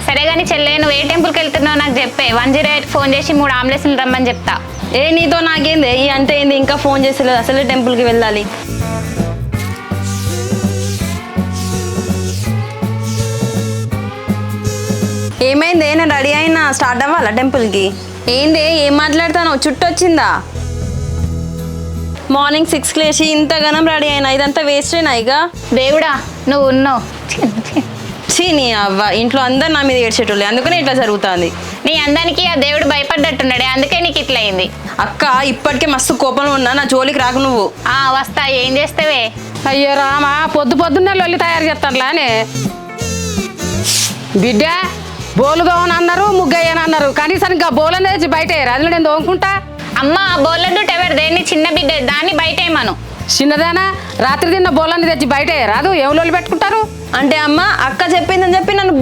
సరే గాని చెల్లె నువ్వు ఏ టెంపుల్కి వెళ్తున్నావు నాకు చెప్పే 108 ఫోన్ చేసి 3 అంబులెన్స్లు రమ్మని చెప్తా. ఏ నీతో నాకేంది ఈ అంటే ఏంది ఇంకా ఫోన్ చేసలేదు అసలే టెంపుల్కి వెళ్ళాలి. ఏమైంది నేను రెడీ అయినా స్టార్ట్ అవ్వాలా టెంపుల్కి? ఏంది ఏం మాట్లాడతాను చుట్టూ వచ్చిందా? మార్నింగ్ 6కి లేచి ఇంతగానం రెడీ అయినా ఇదంతా వేస్టేనా ఇక? దేవుడా నువ్వు ఉన్నావు. నీ అవ్వ ఇంట్లో అందరు నా మీద ఏడ్చేటోళ్ళే అందుకనే ఇట్లా జరుగుతుంది. నీ అందానికి ఆ దేవుడు భయపడ్డట్టున్నాడే అందుకే నీకు ఇట్లా అయింది. అక్క ఇప్పటికే మస్తు కోపంలో ఉన్నా నా జోలికి రాకు నువ్వు. వస్తా ఏం చేస్తావే? అయ్యో రామా పొద్దున్నే లొల్లి తయారు చేస్తానులానే. బిడ్డ బోలు దోమని అన్నారు ముగ్గయ్యని అన్నారు కనీసం ఇంకా బోలని తెచ్చి బయట అది నేను దోముకుంటా. అమ్మ బోర్లడ్డు టెవర్ దేన్ని చిన్న బిడ్డ దాన్ని బయట ఏమను. చిన్నదానా రాత్రి తిన్న బోలని తెచ్చి బయట రాదు ఏం లొల్లి పెట్టుకుంటారు అంటే అమ్మ అక్క చెప్పిందని చెప్పి నన్ను